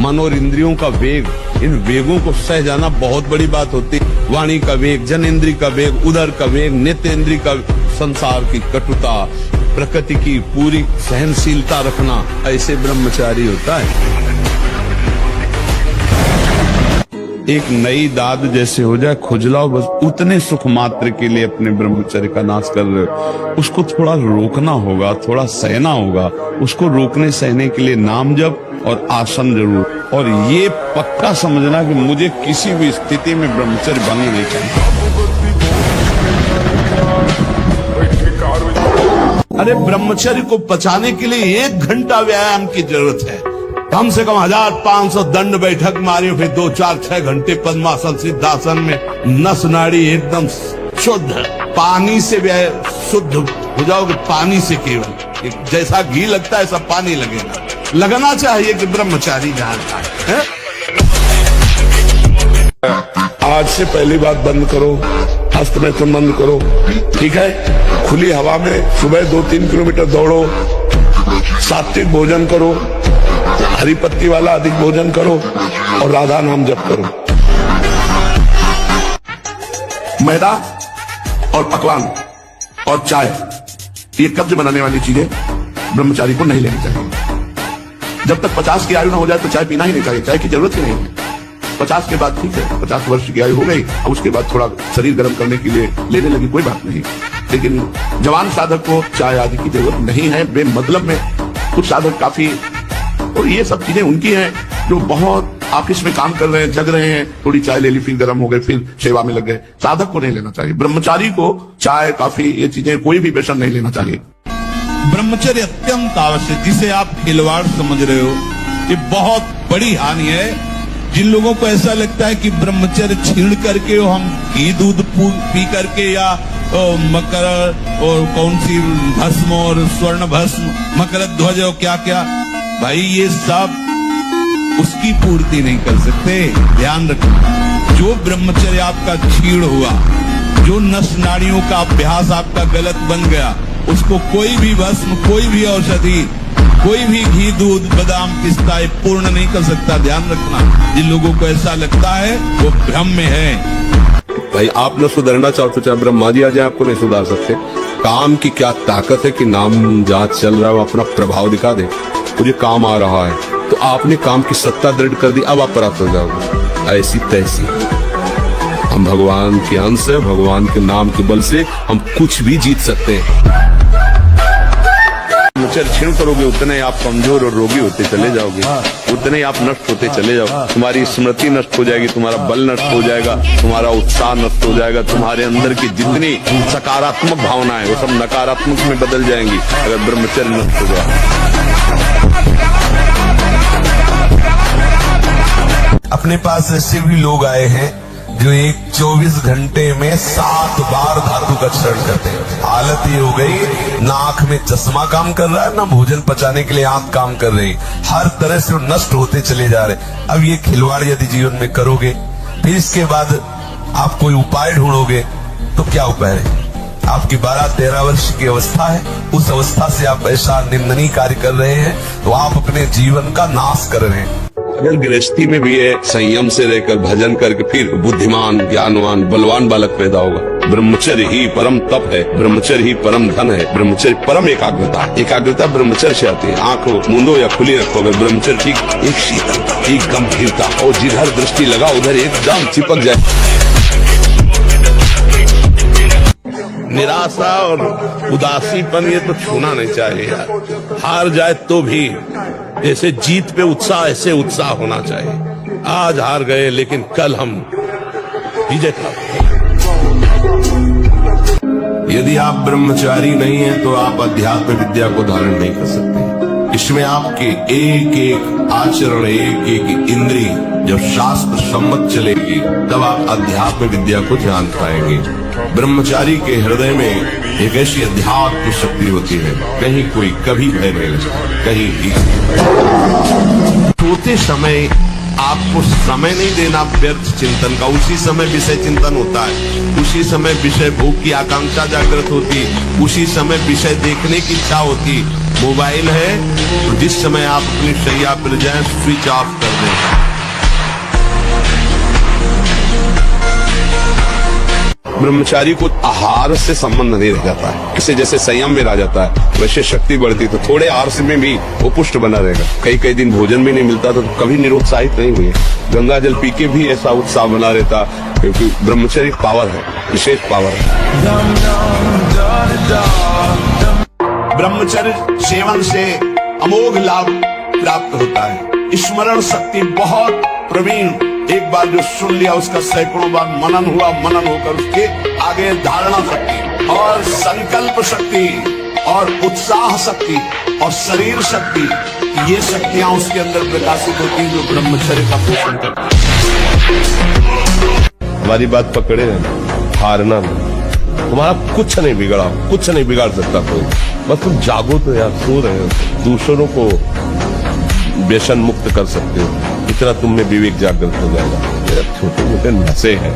मन और इंद्रियों का वेग, इन वेगों को सह जाना बहुत बड़ी बात होती है। वाणी का वेग, जनेन्द्रिय का वेग, उदर का वेग, नेत्रेंद्रिय का, संसार की कटुता, प्रकृति की पूरी सहनशीलता रखना, ऐसे ब्रह्मचारी होता है। एक नई दाद जैसे हो जाए, खुजलाओ, बस उतने सुख मात्र के लिए अपने ब्रह्मचर्य का नाश कर रहे हो। उसको थोड़ा रोकना होगा, थोड़ा सहना होगा। उसको रोकने सहने के लिए नाम जप और आसन जरूर, और ये पक्का समझना कि मुझे किसी भी स्थिति में ब्रह्मचर्य भंग नहीं करना। अरे ब्रह्मचर्य को बचाने के लिए 1 घंटा व्यायाम की जरूरत है। कम से कम 1500 दंड बैठक मारियो, फिर 2, 4, 6 घंटे पद्मासन सिद्धासन में नस नाड़ी एकदम शुद्ध, पानी से शुद्ध हो जाओगे। पानी से केवल जैसा घी लगता है ऐसा पानी लगेगा, लगना चाहिए कि ब्रह्मचारी जानता है। आज से पहली बात बंद करो, हस्त में तुम बंद करो, ठीक है। खुली हवा में सुबह 2-3 किलोमीटर दौड़ो, सात्विक भोजन करो, हरी पत्ती वाला अधिक भोजन करो और राधा नाम जप करो। मैदा और पकवान और चाय, ये कब्ज बनाने वाली चीजें ब्रह्मचारी को नहीं लेनी चाहिए। जब तक 50 की आयु ना हो जाए तो चाय पीना ही नहीं चाहिए, चाय की जरूरत ही नहीं। 50 के बाद ठीक है, 50 वर्ष की आयु हो गई, और उसके बाद थोड़ा शरीर गर्म करने के लिए लेने लगी, कोई बात नहीं। लेकिन जवान साधक को चाय आदि की जरूरत नहीं है बेमतलब में। कुछ साधक काफी, और ये सब चीजें उनकी हैं जो बहुत ऑफिस में काम कर रहे हैं, जग रहे हैं, थोड़ी चाय ले ली, फिर गर्म हो गए, फिर सेवा में लग गए। साधक को नहीं लेना चाहिए। ब्रह्मचारी को चाय, कॉफी, ये चीजें कोई भी व्यसन नहीं लेना चाहिए। ब्रह्मचर्य अत्यंत आवश्यक, जिसे आप खिलवाड़ समझ रहे हो, ये बहुत बड़ी हानि है। जिन लोगों को ऐसा लगता है कि ब्रह्मचर्य छीण करके हम घी दूध पी करके, या मकर और कौन सी भस्म और स्वर्ण भस्म, मकर ध्वज और क्या क्या, भाई ये सब उसकी पूर्ति नहीं कर सकते। ध्यान रखना, जो ब्रह्मचर्य आपका छीण हुआ, जो नस नाड़ियों का अभ्यास आपका गलत बन गया, उसको कोई भी भस्म, कोई भी औषधि, कोई भी घी दूध बादाम पिस्ता पूर्ण नहीं कर सकता। ध्यान रखना, जिन लोगों को ऐसा लगता है वो भ्रम में है। भाई आप न सुधरना चाहो तो चाहे ब्रह्मा जी आ जाए, आपको नहीं सुधार सकते। काम की क्या ताकत है कि नाम जांच चल रहा है, वो अपना प्रभाव दिखा दे, मुझे काम आ रहा है, तो आपने काम की सत्ता दृढ़ कर दी, अब आप परास्त हो जाओगे। ऐसी तैसी हम भगवान के अंश है, भगवान के नाम के बल से हम कुछ भी जीत सकते हैं। क्षीण करोगे उतने आप कमजोर और रोगी होते चले जाओगे, उतने आप नष्ट होते चले जाओगे। तुम्हारी स्मृति नष्ट हो जाएगी, तुम्हारा बल नष्ट हो जाएगा, तुम्हारा उत्साह नष्ट हो जाएगा, तुम्हारे अंदर की जितनी सकारात्मक भावनाएं वो सब नकारात्मक में बदल जाएंगी अगर ब्रह्मचर्य नष्ट हो जाए। अपने पास ऐसे भी लोग आए हैं जो 24 घंटे में 7 बार धातु का चरण करते हैं। हालत ये हो गई, ना आंख में चश्मा काम कर रहा है, ना भोजन पचाने के लिए आंख काम कर रही, हर तरह से नष्ट होते चले जा रहे। अब ये खिलवाड़ यदि जीवन में करोगे, फिर इसके बाद आप कोई उपाय ढूंढोगे, तो क्या उपाय है? आपकी 12-13 वर्ष की अवस्था है, उस अवस्था से आप ऐसा निंदनीय कार्य कर रहे हैं, तो आप अपने जीवन का नाश कर रहे हैं। अगर गृहस्थी में भी है, संयम से रहकर भजन करके फिर बुद्धिमान, ज्ञानवान, बलवान बालक पैदा होगा। ब्रह्मचर्य ही परम तप है, ब्रह्मचर्य ही परम धन है, ब्रह्मचर्य परम एकाग्रता। एकाग्रता ब्रह्मचर्य से आती है। आंख मूंदो या खुली रखो, अगर ब्रह्मचर्य ठीक, एक शीतलता, एक गंभीरता, और जिधर दृष्टि लगा उधर एकदम चिपक जाए। निराशा और उदासीपन ये तो छूना नहीं चाहिए यार। हार जाए तो भी जैसे जीत पे उत्साह, ऐसे उत्साह होना चाहिए। आज हार गए लेकिन कल हम विजय प्राप्त करें। यदि आप ब्रह्मचारी नहीं हैं तो आप अध्यात्म विद्या को धारण नहीं कर सकते। इसमें आपके एक एक आचरण, एक एक इंद्रिय जब शास्त्र सम्मत चलेगी, तब आप अध्यात्म विद्या को जान पाएंगे। ब्रह्मचारी के हृदय में एक ऐसी अध्यात्म शक्ति होती है, कहीं कोई कभी भय नहीं लगता, कहीं भी। सोते समय आपको समय नहीं देना व्यर्थ चिंतन का। उसी समय विषय चिंतन होता है, उसी समय विषय भोग की आकांक्षा जागृत होती, उसी समय विषय देखने की इच्छा होती। मोबाइल है तो जिस समय आप अपनी शैया पर जाएं स्विच ऑफ कर दें। ब्रह्मचारी को आहार से संबंध नहीं रह जाता है, किसे जैसे संयम में रह जाता है वैसे शक्ति बढ़ती, तो थोड़े आहार से में भी वो पुष्ट बना रहेगा। कई दिन भोजन भी नहीं मिलता तो कभी निरुत्साहित नहीं हुए। गंगा जल पी के भी ऐसा उत्साह बना रहता, क्योंकि ब्रह्मचर्य पावर है, विशेष पावर है। ब्रह्मचर्य सेवन से अमोघ लाभ प्राप्त होता है। स्मरण शक्ति बहुत प्रवीण, एक बार जो सुन लिया उसका सैकड़ों बार मनन हुआ, मनन होकर उसके आगे धारणा शक्ति और संकल्प शक्ति और उत्साह शक्ति और शरीर शक्ति, ये शक्तियां उसके अंदर प्रकाशित होती जो ब्रह्मचर्य का पोषण करती। हमारी बात पकड़े रहना, हारना नहीं। तुम्हारा कुछ नहीं बिगड़ा, कुछ नहीं बिगाड़ सकता कोई। बस तुम जागो तो यार, सो रहे हो, दूसरों को व्यसन मुक्त कर सकते हो, इतना तुम में विवेक जागृत हो जाएगा। छोटे मोटे नशे हैं,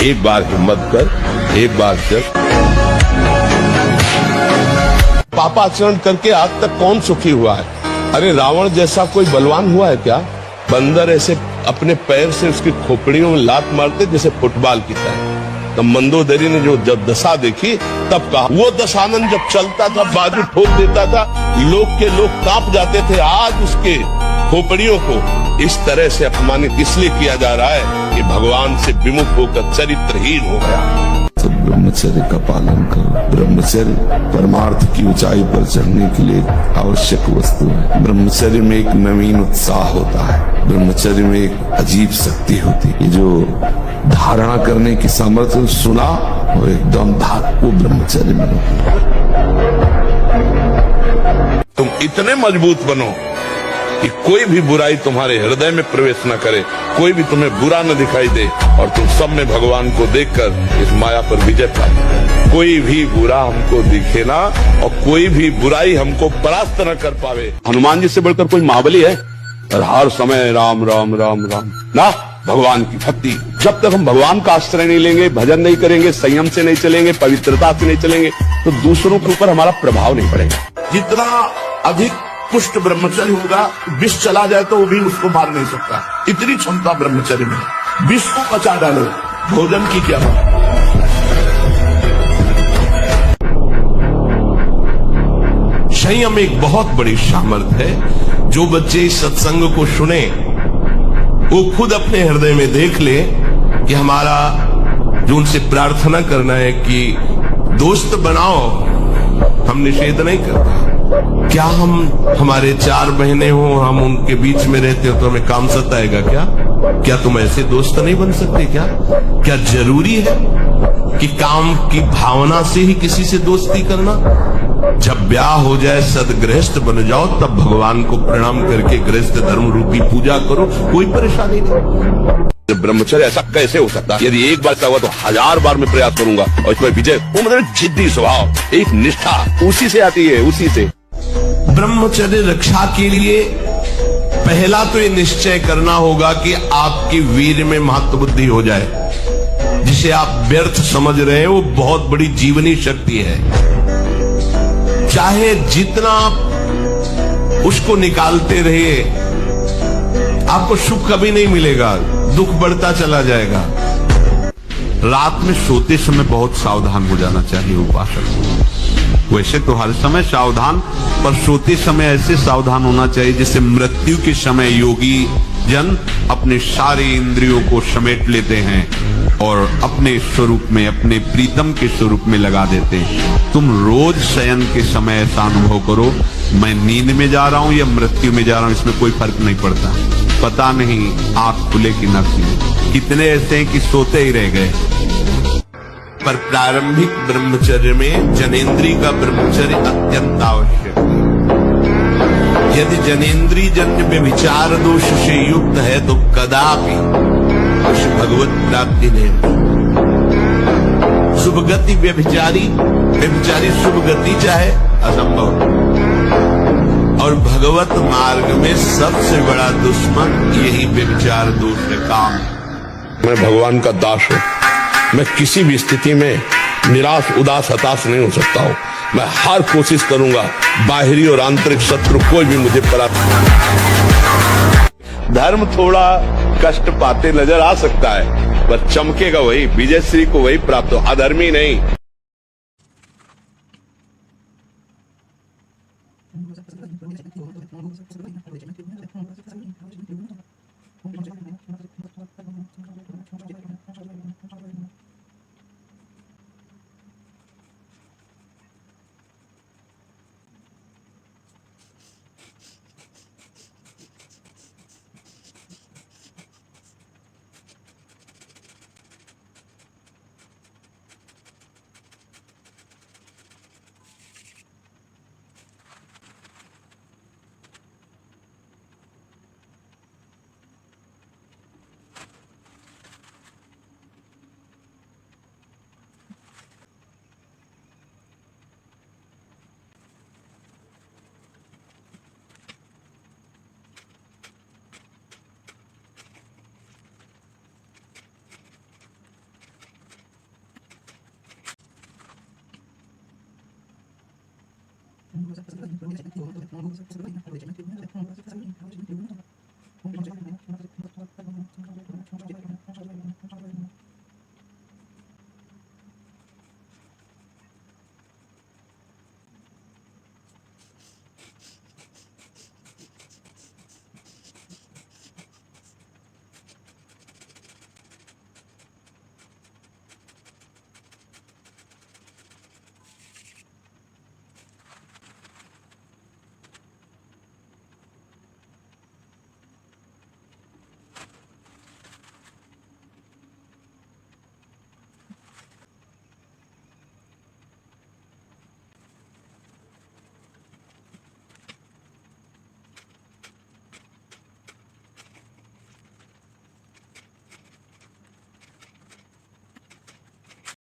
एक बार हिम्मत कर, एक बार चल। पापाचरण करके आज तक कौन सुखी हुआ है? अरे रावण जैसा कोई बलवान हुआ है क्या? बंदर ऐसे अपने पैर से उसकी खोपड़ियों में लात मारते जैसे फुटबॉल की तरह। तब मंदोदरी ने जो जब दशा देखी तब कहा, वो दशानंद जब चलता था बाजू ठोक देता था, लोग के लोग कांप जाते थे। आज उसके खोपड़ियों को इस तरह से अपमानित इसलिए किया जा रहा है कि भगवान से विमुख होकर चरित्रहीन हो गया। तो ब्रह्मचर्य का पालन करो। ब्रह्मचर्य परमार्थ की ऊंचाई पर चढ़ने के लिए आवश्यक वस्तु है। ब्रह्मचर्य में एक नवीन उत्साह होता है, ब्रह्मचर्य में एक अजीब शक्ति होती है। ये जो धारणा करने की सामर्थ्य सुना और एकदम वो ब्रह्मचर्य में होती है। तुम इतने मजबूत बनो कि कोई भी बुराई तुम्हारे हृदय में प्रवेश न करे, कोई भी तुम्हें बुरा न दिखाई दे और तुम सब में भगवान को देखकर इस माया पर विजय पाए। कोई भी बुरा हमको दिखे ना और कोई भी बुराई हमको परास्त न कर पावे। हनुमान जी से बढ़कर कोई महाबली है? और हर समय राम राम राम राम ना, भगवान की भक्ति। जब तक हम भगवान का आश्रय नहीं लेंगे, भजन नहीं करेंगे, संयम से नहीं चलेंगे, पवित्रता से नहीं चलेंगे, तो दूसरों के ऊपर हमारा प्रभाव नहीं पड़ेगा। जितना अधिक पुष्ट ब्रह्मचर्य होगा, विष चला जाए तो वो भी उसको मार नहीं सकता, इतनी क्षमता ब्रह्मचर्य में। विष को बचा डालो, भोजन की क्या बात। संयम एक बहुत बड़ी सामर्थ्य है। जो बच्चे इस सत्संग को सुने वो खुद अपने हृदय में देख ले कि हमारा जो उनसे प्रार्थना करना है कि दोस्त बनाओ, हम निषेध नहीं करते। क्या हम हमारे 4 बहनें हो, हम उनके बीच में रहते हो तो हमें काम सताएगा क्या? क्या तुम ऐसे दोस्त नहीं बन सकते क्या? क्या जरूरी है कि काम की भावना से ही किसी से दोस्ती करना? जब ब्याह हो जाए, सदगृहस्थ बन जाओ, तब भगवान को प्रणाम करके गृहस्थ धर्म रूपी पूजा करो, कोई परेशानी नहीं। ब्रह्मचर्य ऐसा कैसे हो सकता है? यदि एक बार हुआ तो 1000 बार मैं प्रयास करूंगा और इसमें विजय। वो मतलब जिद्दी स्वभाव, एक निष्ठा उसी से आती है, उसी से। ब्रह्मचर्य रक्षा के लिए पहला तो ये निश्चय करना होगा कि आपकी वीर में महत्वबुद्धि हो जाए। जिसे आप व्यर्थ समझ रहे हैं वो बहुत बड़ी जीवनी शक्ति है। चाहे जितना आप उसको निकालते रहिए, आपको सुख कभी नहीं मिलेगा, दुख बढ़ता चला जाएगा। रात में सोते समय बहुत सावधान हो जाना चाहिए उपासक को। वैसे तो हर समय सावधान, पर सोते समय ऐसे सावधान होना चाहिए जैसे मृत्यु के समय योगी जन अपने सारे इंद्रियों को समेट लेते हैं और अपने स्वरूप में, अपने प्रीतम के स्वरूप में लगा देते हैं। तुम रोज शयन के समय ऐसा अनुभव करो, मैं नींद में जा रहा हूं या मृत्यु में जा रहा हूं, इसमें कोई फर्क नहीं पड़ता। पता नहीं आंख खुले कि न खुले। कितने ऐसे हैं कि सोते ही रह गए। पर प्रारंभिक ब्रह्मचर्य में जनेन्द्रीय का ब्रह्मचर्य अत्यंत आवश्यक है। यदि जनेन्द्रीय जन्य व्यभिचार दोष से युक्त है तो कदापि उस भगवत प्राप्ति नहीं। शुभ गति व्यभिचारी शुभ गति चाहे असंभव, और भगवत मार्ग में सबसे बड़ा दुश्मन यही व्यभिचार दूसरे काम। मैं भगवान का दास हूं। मैं किसी भी स्थिति में निराश, उदास, हताश नहीं हो सकता हूं। मैं हर कोशिश करूंगा, बाहरी और आंतरिक शत्रु कोई भी मुझे धर्म थोड़ा कष्ट पाते नजर आ सकता है, पर चमकेगा वही, विजय श्री को वही प्राप्त हो, अधर्मी नहीं। Thank you.